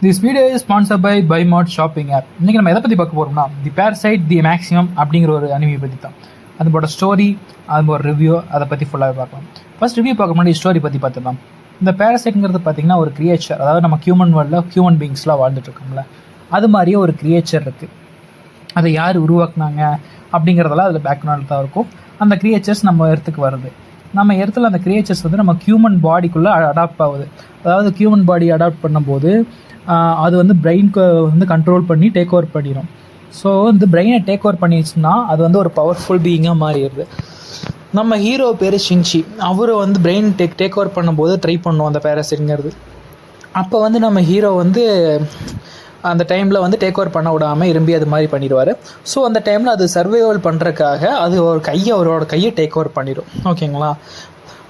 This video is sponsored by BuyMart shopping app. இன்னைக்கு நம்ம எதை பற்றி பார்க்க போகிறோம்னா தி பேரசைட் தி மேக்ஸிமம் அப்படிங்கிற ஒரு அனிமி பற்றி தான். அதோட ஸ்டோரி, அதோட ரிவ்யூ, அதை பற்றி ஃபுல்லாகவே பார்க்கலாம். ஃபர்ஸ்ட் ரிவ்யூ பார்க்க முன்னாடி ஸ்டோரி பற்றி பார்த்துக்கலாம். இந்த பேரசைட்ங்கிறது பார்த்தீங்கன்னா ஒரு கிரியேச்சர், அதாவது நம்ம ஹியூமன் வேர்ல்டில் ஹியூமன் பீங்ஸ்லாம் வாழ்ந்துட்டு இருக்கோம்ல, அது மாதிரியே ஒரு கிரியேச்சர் இருக்குது. அதை யார் உருவாக்குனாங்க அப்படிங்கிறதெல்லாம் அதில் பேக்ரவுண்டில் தான் இருக்கும். அந்த கிரியேச்சர்ஸ் நம்ம இடத்துக்கு வருது. நம்ம இடத்துல அந்த கிரியேச்சர்ஸ் வந்து நம்ம ஹியூமன் பாடிக்குள்ளே அடாப்ட் ஆகுது. அதாவது ஹியூமன் பாடி அடாப்ட் பண்ணும்போது அது வந்து பிரெயினுக்கு வந்து கண்ட்ரோல் பண்ணி டேக் ஓவர் பண்ணிடும். ஸோ இந்த பிரெயினை டேக் ஓவர் பண்ணிடுச்சுன்னா அது வந்து ஒரு பவர்ஃபுல் பீயிங்காக மாறிடுது. நம்ம ஹீரோ பேர் ஷின்ச்சி. அவரை வந்து பிரெயின் டேக் ஓவர் பண்ணும்போது ட்ரை பண்ணுவோம் அந்த பேரசைட்ங்கிறது. அப்போ வந்து நம்ம ஹீரோ வந்து அந்த டைமில் வந்து டேக் ஓவர் பண்ண விடாமல் இரும்பி அது மாதிரி பண்ணிடுவார். ஸோ அந்த டைமில் அது சர்வைவல் பண்ணுறதுக்காக அது அவரோட கையை டேக் ஓவர் பண்ணிடும். ஓகேங்களா?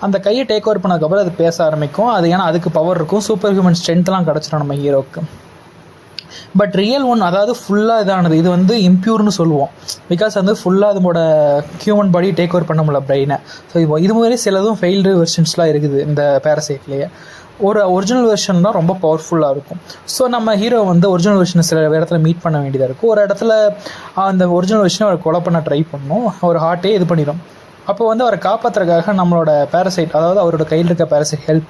அந்த கையை டேக் ஓவர் பண்ணதுக்கப்புறம் அது பேச ஆரம்பிக்கும். அது ஏன்னா அதுக்கு பவர் இருக்கும், சூப்பர் ஹியூமன் ஸ்ட்ரென்த்லாம் கிடச்சிடும் நம்ம ஹீரோவுக்கு. பட் ரியல் ஒன், அதாவது ஃபுல்லாக இதானது, இது வந்து இம்ப்யூர்னு சொல்லுவோம். பிகாஸ் வந்து ஃபுல்லாக அதோட ஹியூமன் பாடி டேக் ஓவர் பண்ண முடியல பிரெயினை. ஸோ இது மாதிரி சிலதும் ஃபெயில்டு வெர்ஷன்ஸ்லாம் இருக்குது இந்த பேரசைட்லேயே. ஒரு ஒரிஜினல் வெர்ஷன் தான் ரொம்ப பவர்ஃபுல்லாக இருக்கும். ஸோ நம்ம ஹீரோ வந்து ஒரிஜினல் வெர்ஷனை சில இடத்துல மீட் பண்ண வேண்டியதாக இருக்கும். ஒரு இடத்துல அந்த ஒரிஜினல் வெர்ஷனை அவர் கொலை பண்ண ட்ரை பண்ணும், ஒரு ஹார்ட்டே இது பண்ணிடும். அப்போ வந்து அவரை காப்பாற்றுறதுக்காக நம்மளோட பேரசைட், அதாவது அவரோட கையில் இருக்க பேரசைட் ஹெல்ப்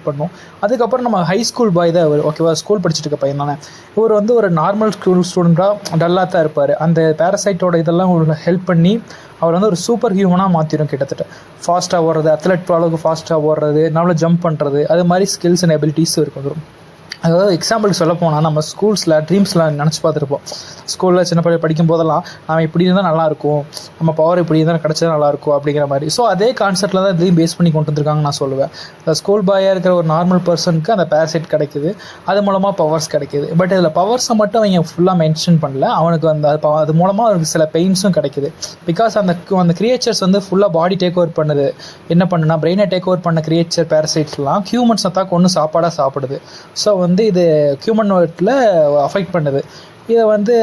பண்ணும். அதுக்கப்புறம் நம்ம ஹை ஸ்கூல் பாய் தான் அவர். ஓகேவா? ஸ்கூல் படிச்சுட்டு இருக்க பையன் தானே இவர். வந்து ஒரு நார்மல் ஸ்டூடெண்ட்டாக டல்லாக தான் இருப்பார். அந்த பேரசைட்டோட இதெல்லாம் ஹெல்ப் பண்ணி அவர் வந்து ஒரு சூப்பர் ஹியூமனாக மாற்றிடும். கிட்டத்தட்ட ஃபாஸ்ட்டாக ஓடுறது, அத்லெட் அளவுக்கு ஃபாஸ்ட்டாக ஓடுறது, நம்மள ஜம்ப் பண்ணுறது, அது மாதிரி ஸ்கில்ஸ் அண்ட் எபிலிட்டிஸும் இருக்கும். அதாவது எக்ஸாம்பிளுக்கு சொல்ல போனால் நம்ம ஸ்கூல்ஸில் ட்ரீம்ஸ்லாம் நினச்சி பார்த்துருப்போம். ஸ்கூலில் சின்ன பையன் படிக்கும் போதெல்லாம் நம்ம இப்படி இருந்தால் நல்லாயிருக்கும், நம்ம பவர் இப்படி இருந்தால் கிடச்சா நல்லாயிருக்கும் அப்படிங்கிற மாதிரி. ஸோ அதே கான்செப்டில் தான் இதையும் பேஸ் பண்ணி கொண்டு வந்துருக்காங்க நான் சொல்லுவேன். அந்த ஸ்கூல் பாயாக இருக்கிற ஒரு நார்மல் பர்சனுக்கு அந்த பேரசைட் கிடைக்குது, அது மூலமாக பவர்ஸ் கிடைக்கிது. பட் இதில் பவர்ஸை மட்டும் அவங்க ஃபுல்லாக மென்ஷன் பண்ணல. அவனுக்கு அந்த அது மூலமாக அவருக்கு சில பெயின்ஸும் கிடைக்குது. பிகாஸ் அந்த கிரியேச்சர்ஸ் வந்து ஃபுல்லாக பாடி டேக் ஓவர் பண்ணுது. என்ன பண்ணுன்னா பிரெயினை டேக் ஓவர் பண்ண கிரியேச்சர் பேரசைட்ஸ்லாம் ஹியூமன்ஸை தான் கொண்டு சாப்பாடாக சாப்பிடுது. ஸோ வந்து இது ஹியூமன் வேர்ல்டில் அஃபெக்ட் பண்ணுது. இதை வந்து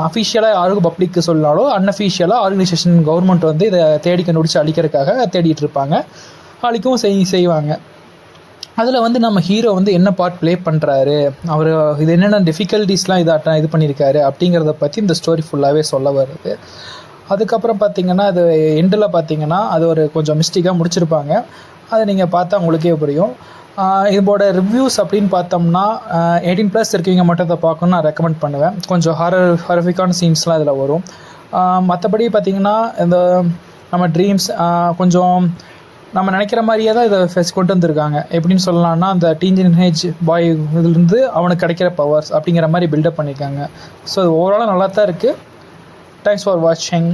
அஃபிஷியலாக யாருக்கும் பப்ளிக்கு சொல்லனாலோ அன்அஃபிஷியலாக ஆர்கனைசேஷன் கவர்மெண்ட் வந்து இதை தேடி கண்டுபிடிச்சி அழிக்கிறதுக்காக தேடிட்டு இருப்பாங்க, அழிக்கவும் செய்வாங்க. அதில் வந்து நம்ம ஹீரோ வந்து என்ன பார்ட் ப்ளே பண்ணுறாரு, அவர் இது என்னென்ன டிஃபிகல்ட்டிஸ்லாம் இது பண்ணியிருக்காரு அப்படிங்கிறத பற்றி இந்த ஸ்டோரி ஃபுல்லாகவே சொல்ல வருது. அதுக்கப்புறம் பார்த்திங்கன்னா அது எண்டில் பார்த்திங்கன்னா அது ஒரு கொஞ்சம் மிஸ்டேக்காக முடிச்சிருப்பாங்க. அதை நீங்கள் பார்த்தா உங்களுக்கே புரியும். இதோட ரிவ்யூஸ் அப்படின்னு பார்த்தோம்னா 18+ இருக்கீங்க மட்டும் இதை பார்க்கணுன்னு நான் ரெக்கமெண்ட் பண்ணுவேன். கொஞ்சம் ஹாரஃபிக்கான சீன்ஸ்லாம் இதில் வரும். மற்றபடி பார்த்திங்கன்னா இந்த நம்ம ட்ரீம்ஸ் கொஞ்சம் நம்ம நினைக்கிற மாதிரியே தான் இதை கொண்டு வந்திருக்காங்க. எப்படின்னு சொல்லலாம்னா அந்த டீனேஜ் பாய் இதுலேருந்து அவனுக்கு கிடைக்கிற பவர்ஸ் அப்படிங்கிற மாதிரி பில்டப் பண்ணியிருக்காங்க. ஸோ ஓவராலாக நல்லா தான் இருக்குது. தேங்க்ஸ் ஃபார் வாட்சிங்.